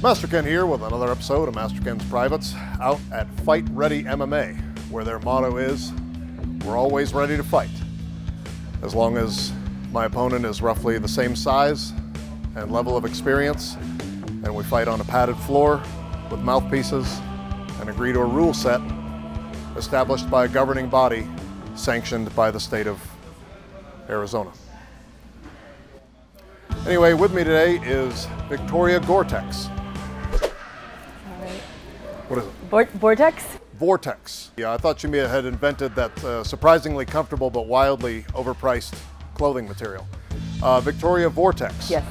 Master Ken here with another episode of Master Ken's Privates out at Fight Ready MMA, where their motto is, we're always ready to fight. As long as my opponent is roughly the same size and level of experience, and we fight on a padded floor with mouthpieces and agree to a rule set established by a governing body sanctioned by the state of Arizona. Anyway, with me today is Victoria Gore-Tex. What is it? Vortex? Vortex. Yeah, I thought you may have had invented that surprisingly comfortable but wildly overpriced clothing material. Victoria Vortex. Yes.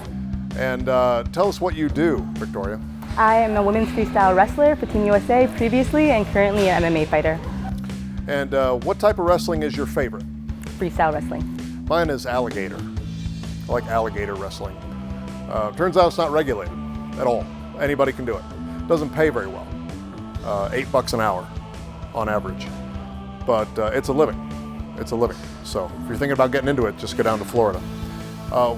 And tell us what you do, Victoria. I am a women's freestyle wrestler for Team USA previously and currently an MMA fighter. And what type of wrestling is your favorite? Freestyle wrestling. Mine is alligator. I like alligator wrestling. Turns out it's not regulated at all. Anybody can do it. Doesn't pay very well. $8 an hour on average. But it's a living. It's a living. So if you're thinking about getting into it, just go down to Florida.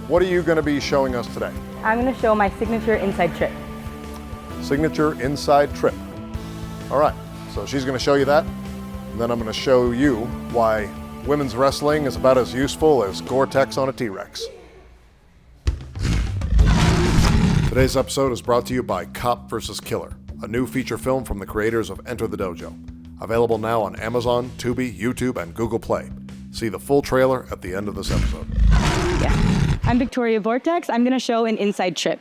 What are you going to be showing us today? I'm going to show my signature inside trip. Signature inside trip. All right, so she's going to show you that. And then I'm going to show you why women's wrestling is about as useful as Gore-Tex on a T-Rex. Today's episode is brought to you by Cop vs. Killer, a new feature film from the creators of Enter the Dojo. Available now on Amazon, Tubi, YouTube, and Google Play. See the full trailer at the end of this episode. Yeah. I'm Victoria Vortex. I'm going to show an inside trip.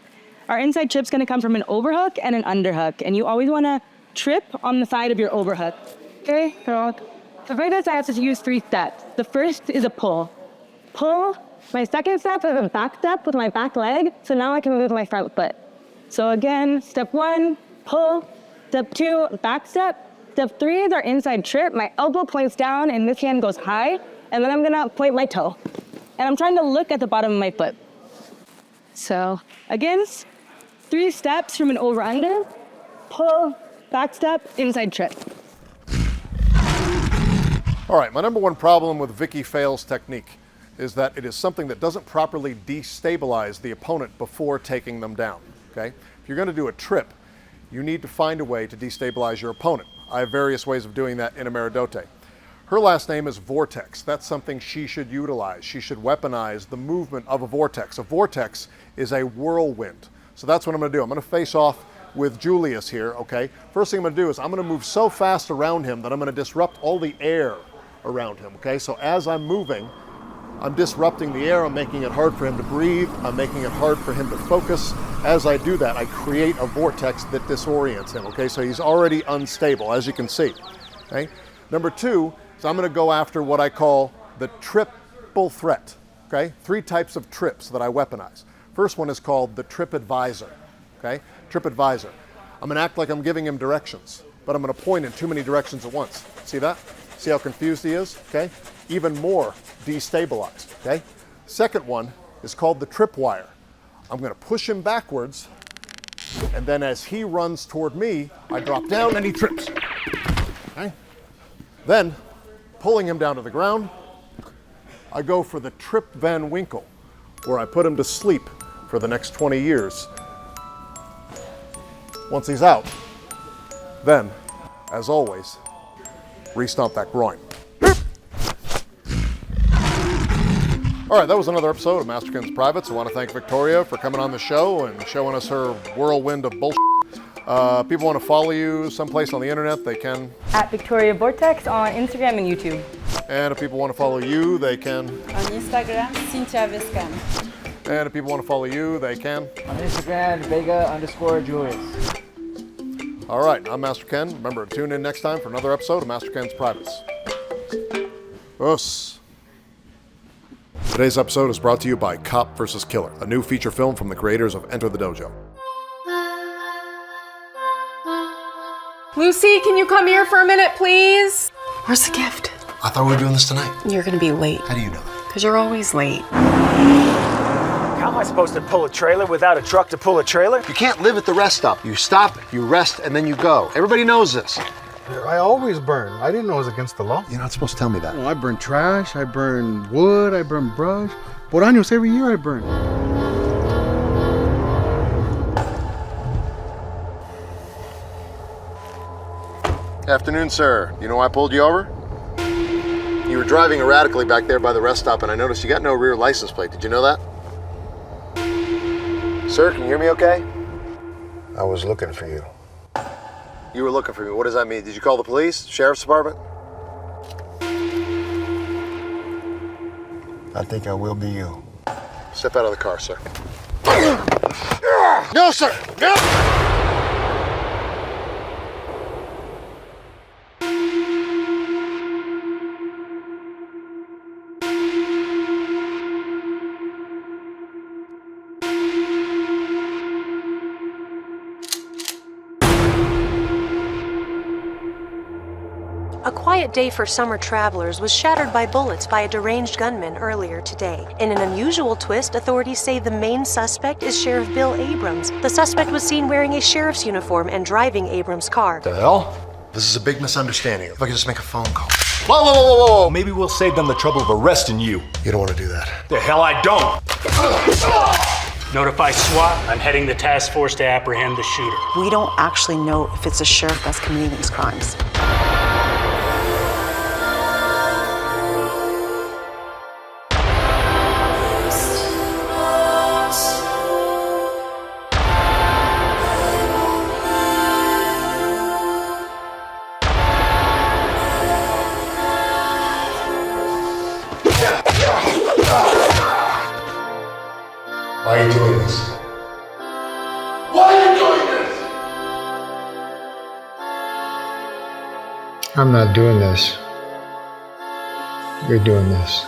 Our inside trip's going to come from an overhook and an underhook, and you always want to trip on the side of your overhook. Okay, so for this, I have to use 3 steps. The first is a pull. Pull. My second step is a back step with my back leg, so now I can move my front foot. So again, step 1, pull. Step 2, back step. Step 3 is our inside trip. My elbow points down and this hand goes high, and then I'm gonna point my toe. And I'm trying to look at the bottom of my foot. So again, 3 steps from an over-under, pull, back step, inside trip. All right, my number one problem with Vicky Fail's technique is that it is something that doesn't properly destabilize the opponent before taking them down, okay? If you're gonna do a trip, you need to find a way to destabilize your opponent. I have various ways of doing that in Ameri-Do-Te. Her last name is Vortex. That's something she should utilize. She should weaponize the movement of a vortex. A vortex is a whirlwind. So that's what I'm gonna do. I'm gonna face off with Julius here, okay? First thing I'm gonna do is I'm gonna move so fast around him that I'm gonna disrupt all the air around him, okay? So as I'm moving, I'm disrupting the air, I'm making it hard for him to breathe, I'm making it hard for him to focus. As I do that, I create a vortex that disorients him, okay? So he's already unstable, as you can see, okay? Number 2 is I'm gonna go after what I call the triple threat, okay? 3 types of trips that I weaponize. First one is called the trip advisor, okay? Trip advisor. I'm gonna act like I'm giving him directions, but I'm gonna point in too many directions at once. See that? See how confused he is, okay? Even more destabilized, okay? Second one is called the tripwire. I'm gonna push him backwards, and then as he runs toward me, I drop down and he trips, okay? Then, pulling him down to the ground, I go for the Trip Van Winkle, where I put him to sleep for the next 20 years. Once he's out, then, as always, re-stomp that groin. All right, that was another episode of Master Ken's Privates. I want to thank Victoria for coming on the show and showing us her whirlwind of bullshit. People want to follow you someplace on the internet, they can. At Victoria Vortex on Instagram and YouTube. And if people want to follow you, they can. On Instagram, Cynthia Vescan. And if people want to follow you, they can. On Instagram, Vega_Julius. All right, I'm Master Ken. Remember to tune in next time for another episode of Master Ken's Privates. Us. Today's episode is brought to you by Cop vs. Killer, a new feature film from the creators of Enter the Dojo. Lucy, can you come here for a minute, please? Where's the gift? I thought we were doing this tonight. You're gonna be late. How do you know that? Because you're always late. How am I supposed to pull a trailer without a truck to pull a trailer? You can't live at the rest stop. You stop, you rest, and then you go. Everybody knows this. I always burn. I didn't know it was against the law. You're not supposed to tell me that. I burn trash, I burn wood, I burn brush. Por años, every year I burn. Afternoon, sir. You know why I pulled you over? You were driving erratically back there by the rest stop, and I noticed you got no rear license plate. Did you know that? Sir, can you hear me okay? I was looking for you. You were looking for me. What does that mean? Did you call the police? Sheriff's Department? I think I will be you. Step out of the car, sir. No, sir! No! A quiet day for summer travelers was shattered by bullets by a deranged gunman earlier today. In an unusual twist, authorities say the main suspect is Sheriff Bill Abrams. The suspect was seen wearing a sheriff's uniform and driving Abrams' car. The hell? This is a big misunderstanding. If I could just make a phone call. Whoa, whoa, whoa, whoa, whoa! Maybe we'll save them the trouble of arresting you. You don't want to do that. The hell I don't! Notify SWAT. I'm heading the task force to apprehend the shooter. We don't actually know if it's a sheriff that's committing these crimes. Why are you doing this? Why are you doing this? I'm not doing this. You're doing this.